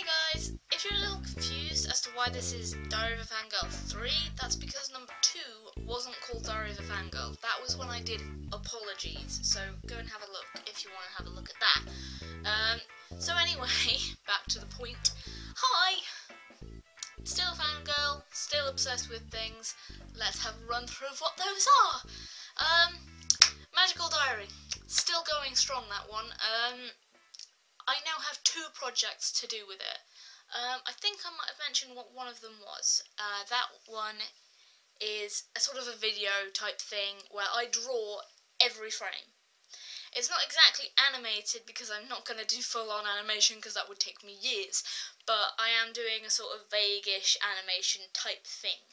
Hey guys, if you're a little confused as to why this is Diary of a Fangirl 3, that's because number 2 wasn't called Diary of a Fangirl. That was when I did Apologies, so go and have a look if you want to have a look at that. So anyway, back to the point. Hi! Still a fangirl, still obsessed with things. Let's have a run through of what those are. Magical Diary, still going strong, that one. I now have 2 projects to do with it. I think I might have mentioned what one of them was. That one is a sort of a video type thing where I draw every frame. It's not exactly animated because I'm not going to do full-on animation because that would take me years, but I am doing a sort of vague-ish animation type thing,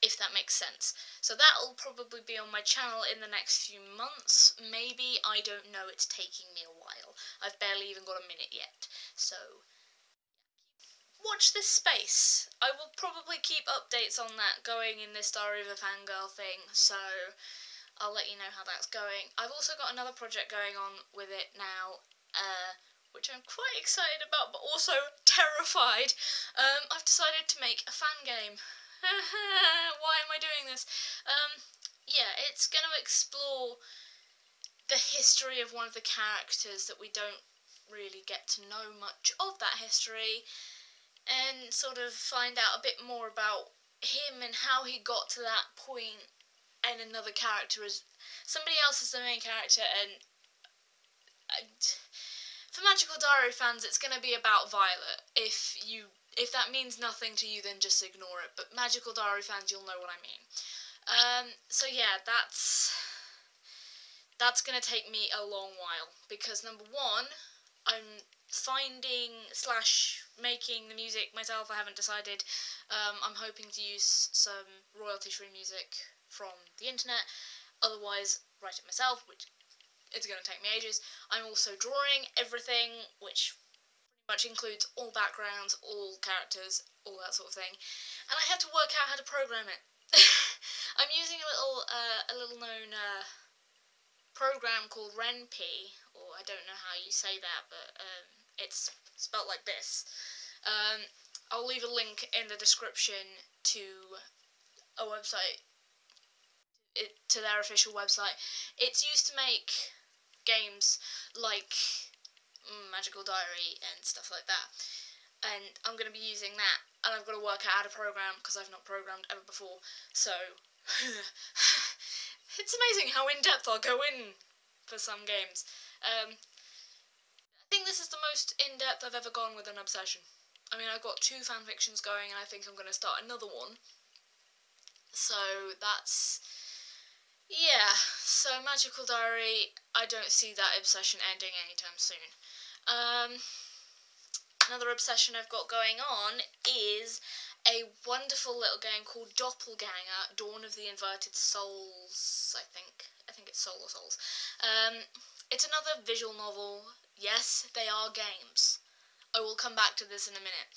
if that makes sense. So that'll probably be on my channel in the next few months, maybe, I don't know, it's taking me a while. I've barely even got a minute yet, so watch this space. I will probably keep updates on that going in this Diary of a Fangirl thing, so I'll let you know how that's going. I've also got another project going on with it now, which I'm quite excited about, but also terrified. I've decided to make a fan game. Why am I doing this? Yeah, it's going to explore the history of one of the characters that we don't really get to know much of that history, and sort of find out a bit more about him and how he got to that point, and another character is somebody else is the main character. And for Magical Diary fans, it's going to be about Violet. If that means nothing to you, then just ignore it. But Magical Diary fans, you'll know what I mean. So yeah, that's going to take me a long while, because number 1, I'm finding / making the music myself. I haven't decided. I'm hoping to use some royalty-free music from the internet, otherwise write it myself, which it's going to take me ages. I'm also drawing everything, which pretty much includes all backgrounds, all characters, all that sort of thing, and I had to work out how to program it. I'm using a little known program called RenP, or I don't know how you say that, but it's spelt like this. I'll leave a link in the description to a website, to their official website. It's used to make games like Magical Diary and stuff like that, and I'm going to be using that, and I've got to work out how to program because I've not programmed ever before, so it's amazing how in-depth I'll go in for some games. I think this is the most in-depth I've ever gone with an obsession. I mean, I've got 2 fanfictions going, and I think I'm going to start another one. So that's... yeah, so Magical Diary, I don't see that obsession ending anytime soon. Another obsession I've got going on is a wonderful little game called Doppelganger, Dawn of the Inverted Souls, I think it's Soul or Souls. It's another visual novel. Yes, they are games. I will come back to this in a minute.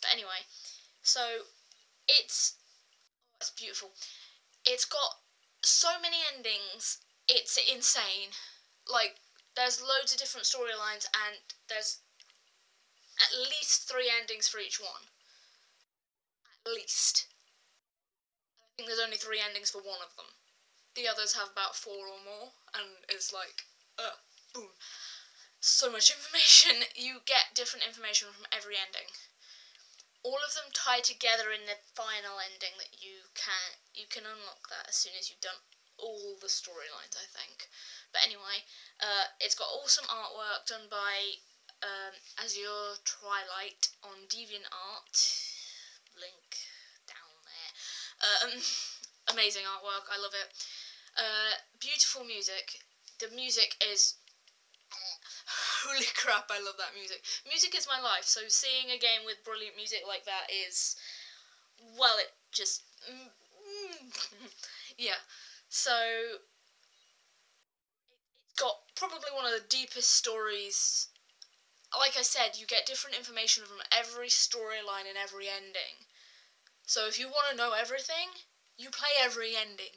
But anyway, so it's beautiful. It's got so many endings, it's insane. Like, there's loads of different storylines, and there's at least 3 endings for each one. At least. I think there's only 3 endings for one of them. The others have about 4 or more, and it's like, boom. So much information. You get different information from every ending. All of them tie together in the final ending that you can unlock that as soon as you've done all the storylines, I think. But anyway, it's got awesome artwork done by Azure Twilight on DeviantArt. Link down there. Amazing artwork, I love it. Beautiful music. The music is... holy crap, I love that music. Music is my life, so seeing a game with brilliant music like that is... well, it just... yeah. So... it's got probably one of the deepest stories. Like I said, you get different information from every storyline and every ending. So if you want to know everything, you play every ending.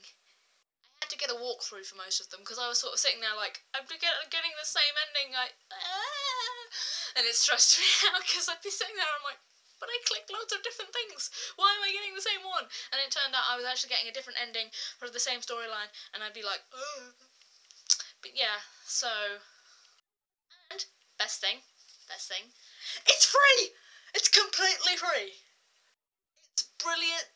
I had to get a walkthrough for most of them, because I was sort of sitting there like, I'm getting the same ending, and it stressed me out because I'd be sitting there and I'm like, but I clicked loads of different things. Why am I getting the same one? And it turned out I was actually getting a different ending for the same storyline, and I'd be like, oh. But yeah, so, and best thing, it's free. It's completely free. It's brilliant.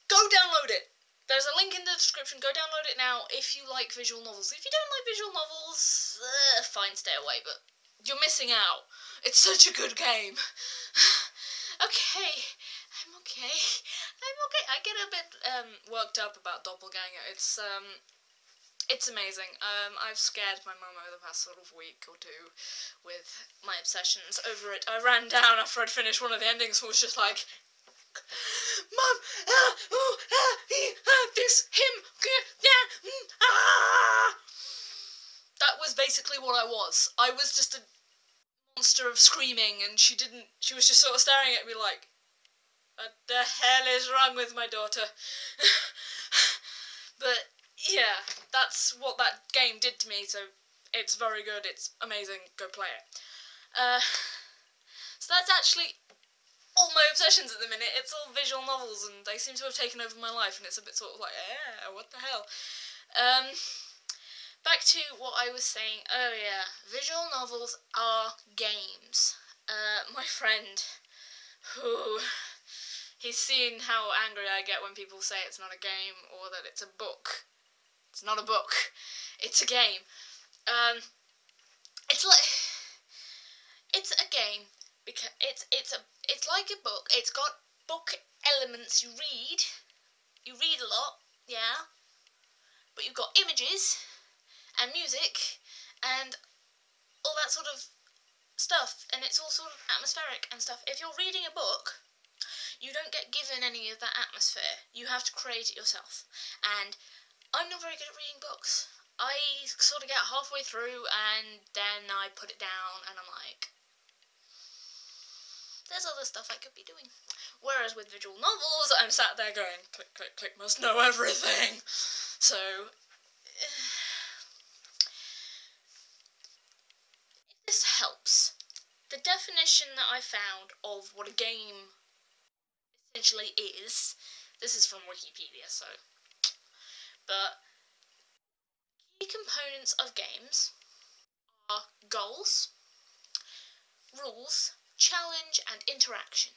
Go download it. There's a link in the description. Go download it now if you like visual novels. If you don't like visual novels, fine, stay away, but you're missing out. It's such a good game. Okay. I'm okay. I get a bit worked up about Doppelganger. It's amazing. I've scared my mum over the past sort of week or two with my obsessions over it. I ran down after I'd finished one of the endings and was just like, Mum, this, him, That was basically what I was. I was just a monster of screaming, and she was just sort of staring at me like, what the hell is wrong with my daughter? But, yeah, that's what that game did to me, so it's very good, it's amazing, go play it. So that's actually all my obsessions at the minute. It's all visual novels, and they seem to have taken over my life, and it's a bit sort of like, what the hell? Back to what I was saying earlier. Visual novels are games. My friend, he's seen how angry I get when people say it's not a game, or that it's a book. It's not a book. It's a game. It's a game. Because it's like a book. It's got book elements. You read a lot, yeah, but you've got images and music and all that sort of stuff, and it's all sort of atmospheric and stuff. If you're reading a book, you don't get given any of that atmosphere. You have to create it yourself, and I'm not very good at reading books. I sort of get halfway through and then I put it down and I'm like, there's other stuff I could be doing. Whereas with visual novels, I'm sat there going, click, click, click, must know everything. So, if this helps, the definition that I found of what a game essentially is, this is from Wikipedia, so, but key components of games are goals, rules, challenge, and interaction.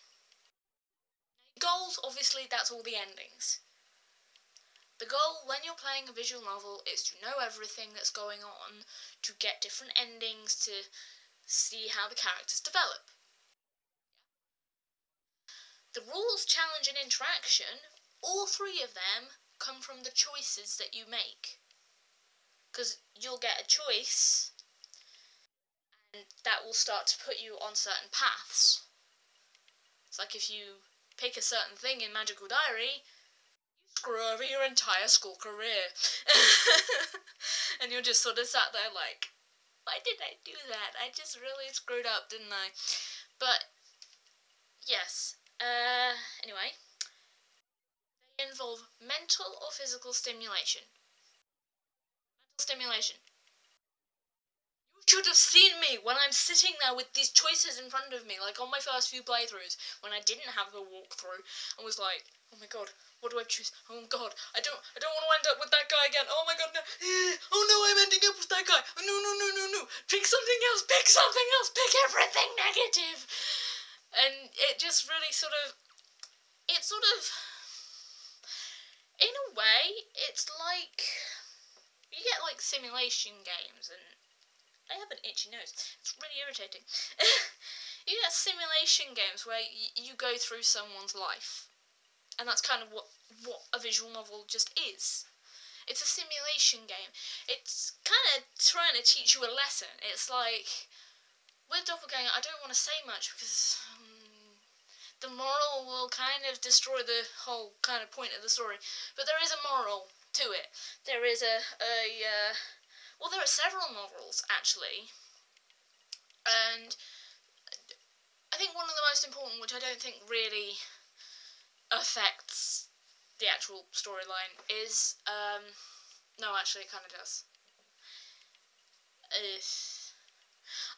Goals, obviously, that's all the endings. The goal when you're playing a visual novel is to know everything that's going on, to get different endings, to see how the characters develop. The rules, challenge, and interaction, all three of them come from the choices that you make. Because you'll get a choice, and that will start to put you on certain paths. It's like if you pick a certain thing in Magical Diary, you screw over your entire school career. And you're just sort of sat there like, why did I do that? I just really screwed up, didn't I? But, yes. Anyway. They involve mental or physical stimulation. Mental stimulation. You should have seen me when I'm sitting there with these choices in front of me, like on my first few playthroughs, when I didn't have the walkthrough, and was like, oh my god, what do I choose? Oh god, I don't want to end up with that guy again. Oh my god, no. Oh no, I'm ending up with that guy. Oh, no. Pick something else, pick everything negative. And it just really in a way, it's like, you get like simulation games, and I have an itchy nose. It's really irritating. You get simulation games where you go through someone's life. And that's kind of what a visual novel just is. It's a simulation game. It's kind of trying to teach you a lesson. It's like, with Doppelganger, I don't want to say much because the moral will kind of destroy the whole kind of point of the story. But there is a moral to it. There is well, there are several morals, actually, and I think one of the most important, which I don't think really affects the actual storyline, is, no, actually, it kind of does.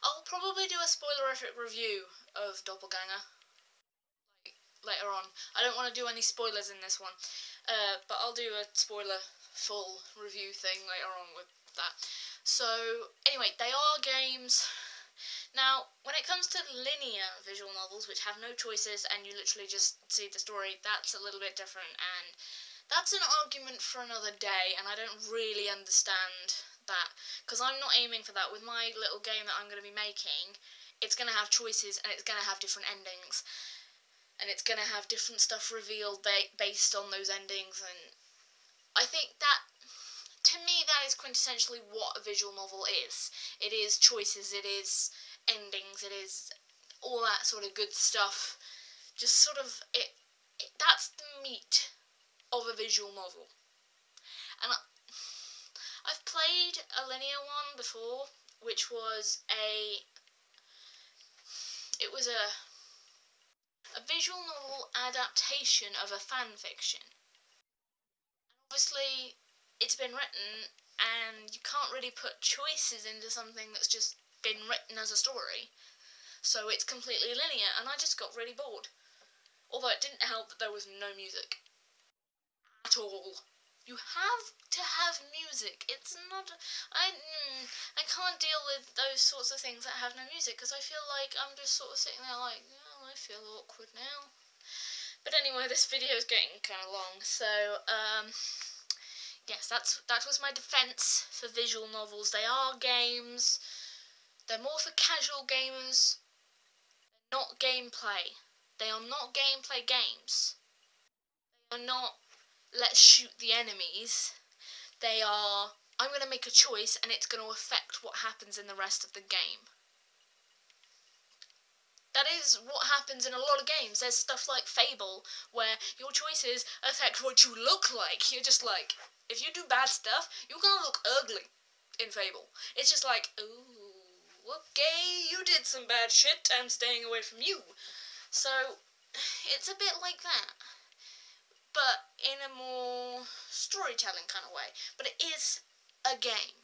I'll probably do a spoilerific review of Doppelganger later on. I don't want to do any spoilers in this one, but I'll do a spoiler full review thing later on with that. So anyway, they are games. Now, when it comes to linear visual novels, which have no choices and you literally just see the story, that's a little bit different, and that's an argument for another day, and I don't really understand that, because I'm not aiming for that. With my little game that I'm going to be making, it's going to have choices, and it's going to have different endings, and it's going to have different stuff revealed based on those endings, and I think that, to me, that is quintessentially what a visual novel is. It is choices, it is endings, it is all that sort of good stuff. Just sort of, that's the meat of a visual novel. And I've played a linear one before, which was a visual novel adaptation of a fan fiction. Obviously, it's been written, and you can't really put choices into something that's just been written as a story. So it's completely linear, and I just got really bored. Although it didn't help that there was no music. At all. You have to have music. It's not... I can't deal with those sorts of things that have no music, because I feel like I'm just sort of sitting there like, oh, I feel awkward now. But anyway, this video is getting kind of long, so, yes, that was my defence for visual novels. They are games. They're more for casual gamers. They're not gameplay. They are not gameplay games. They are not, let's shoot the enemies. They are, I'm going to make a choice and it's going to affect what happens in the rest of the game. That is what happens in a lot of games. There's stuff like Fable, where your choices affect what you look like. You're just like, if you do bad stuff, you're gonna look ugly in Fable. It's just like, ooh, okay, you did some bad shit, I'm staying away from you. So, it's a bit like that, but in a more storytelling kind of way. But it is a game.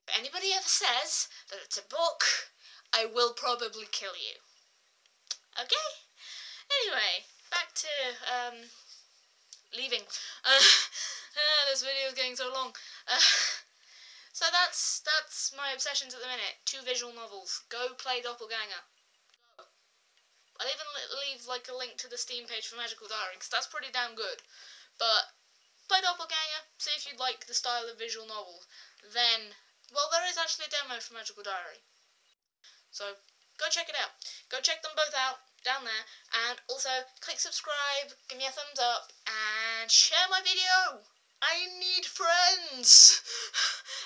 If anybody ever says that it's a book, I will probably kill you. Okay? Anyway, back to, leaving. This video is getting so long. So that's my obsessions at the minute. 2 visual novels. Go play Doppelganger. Go. I'll even leave, like, a link to the Steam page for Magical Diary, because that's pretty damn good. But, play Doppelganger, see if you like the style of visual novels. Then, well, there is actually a demo for Magical Diary. So, go check it out. Go check them both out down there. And also, click subscribe, give me a thumbs up, and share my video. I need friends.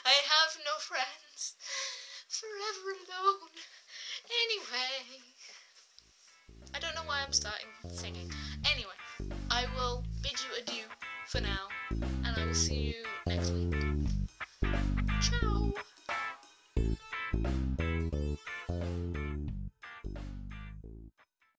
I have no friends. Forever alone. Anyway. I don't know why I'm starting singing. Anyway, I will bid you adieu for now. And I will see you next week. Ciao.